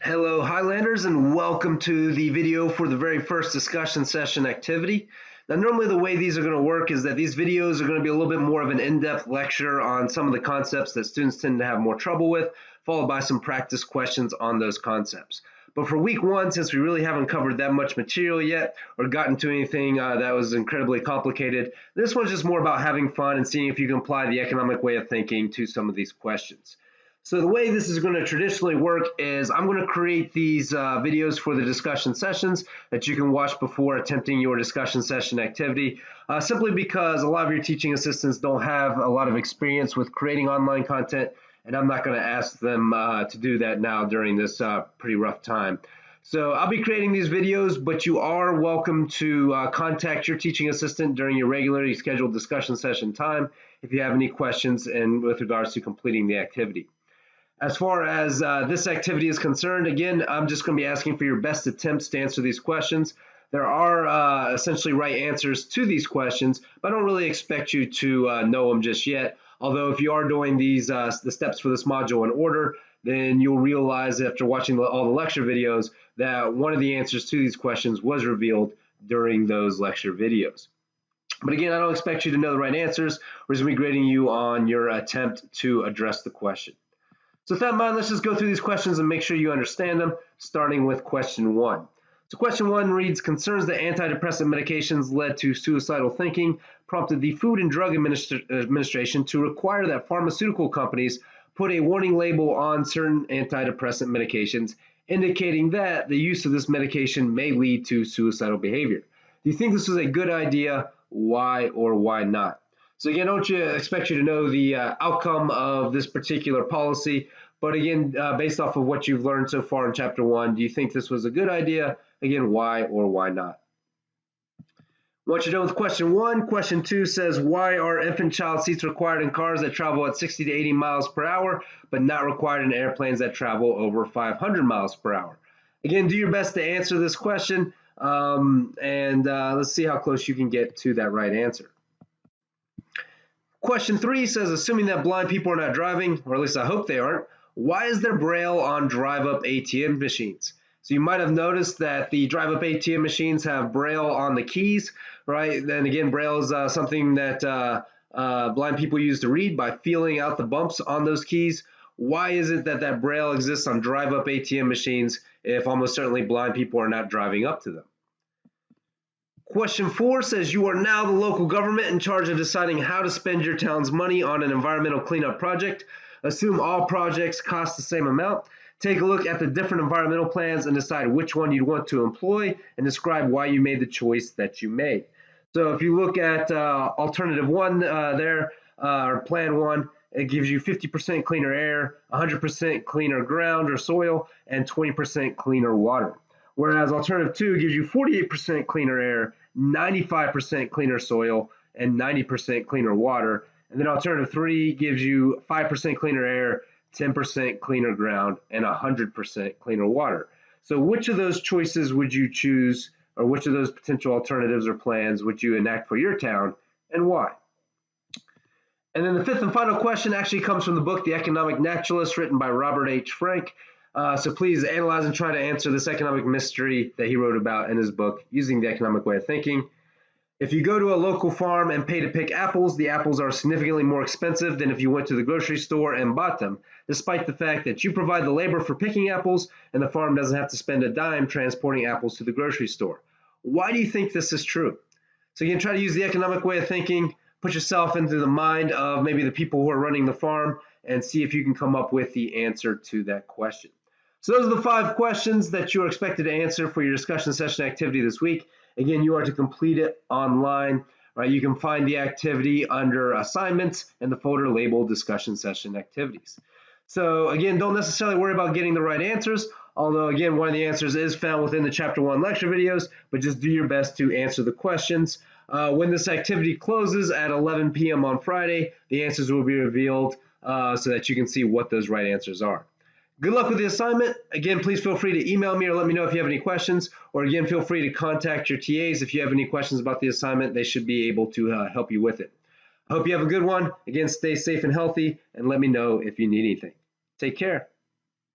Hello Highlanders and welcome to the video for the very first discussion session activity. Now normally the way these are going to work is that these videos are going to be a little bit more of an in-depth lecture on some of the concepts that students tend to have more trouble with, followed by some practice questions on those concepts. But for week one, since we really haven't covered that much material yet or gotten to anything that was incredibly complicated, this one's just more about having fun and seeing if you can apply the economic way of thinking to some of these questions. So the way this is going to traditionally work is I'm going to create these videos for the discussion sessions that you can watch before attempting your discussion session activity, simply because a lot of your teaching assistants don't have a lot of experience with creating online content, and I'm not going to ask them to do that now during this pretty rough time. So I'll be creating these videos, but you are welcome to contact your teaching assistant during your regularly scheduled discussion session time if you have any questions with regards to completing the activity. As far as this activity is concerned, again, I'm just going to be asking for your best attempts to answer these questions. There are essentially right answers to these questions, but I don't really expect you to know them just yet. Although if you are doing the steps for this module in order, then you'll realize after watching all the lecture videos that one of the answers to these questions was revealed during those lecture videos. But again, I don't expect you to know the right answers. We're just going to be grading you on your attempt to address the question. So with that in mind, let's just go through these questions and make sure you understand them, starting with question one. So question one reads, concerns that antidepressant medications led to suicidal thinking prompted the Food and Drug Administration to require that pharmaceutical companies put a warning label on certain antidepressant medications, indicating that the use of this medication may lead to suicidal behavior. Do you think this was a good idea? Why or why not? So again, I don't expect you to know the outcome of this particular policy, but again, based off of what you've learned so far in chapter one, do you think this was a good idea? Again, why or why not? Once you're done with question one, question two says, why are infant child seats required in cars that travel at 60 to 80 miles per hour, but not required in airplanes that travel over 500 miles per hour? Again, do your best to answer this question, and let's see how close you can get to that right answer. Question three says, assuming that blind people are not driving, or at least I hope they aren't, why is there Braille on drive-up ATM machines? So you might have noticed that the drive-up ATM machines have Braille on the keys, right? And again, Braille is something that blind people use to read by feeling out the bumps on those keys. Why is it that that Braille exists on drive-up ATM machines if almost certainly blind people are not driving up to them? Question four says, you are now the local government in charge of deciding how to spend your town's money on an environmental cleanup project. Assume all projects cost the same amount. Take a look at the different environmental plans and decide which one you'd want to employ and describe why you made the choice that you made. So if you look at alternative one or plan one, it gives you 50% cleaner air, 100% cleaner ground or soil, and 20% cleaner water. Whereas alternative two gives you 48% cleaner air, 95% cleaner soil, and 90% cleaner water. And then alternative three gives you 5% cleaner air, 10% cleaner ground, and 100% cleaner water. So which of those choices would you choose, or which of those potential alternatives or plans would you enact for your town, and why? And then the fifth and final question actually comes from the book The Economic Naturalist, written by Robert H. Frank. So please analyze and try to answer this economic mystery that he wrote about in his book using the economic way of thinking. If you go to a local farm and pay to pick apples, the apples are significantly more expensive than if you went to the grocery store and bought them, despite the fact that you provide the labor for picking apples and the farm doesn't have to spend a dime transporting apples to the grocery store. Why do you think this is true? So you can try to use the economic way of thinking, put yourself into the mind of maybe the people who are running the farm, and see if you can come up with the answer to that question. So those are the 5 questions that you are expected to answer for your discussion session activity this week. Again, you are to complete it online, right? You can find the activity under assignments in the folder labeled discussion session activities. So again, don't necessarily worry about getting the right answers, although again, one of the answers is found within the chapter 1 lecture videos, but just do your best to answer the questions. When this activity closes at 11 p.m. on Friday, the answers will be revealed so that you can see what those right answers are. Good luck with the assignment. Again, please feel free to email me or let me know if you have any questions, or again, feel free to contact your TAs if you have any questions about the assignment. They should be able to help you with it. I hope you have a good one. Again, stay safe and healthy, and let me know if you need anything. Take care.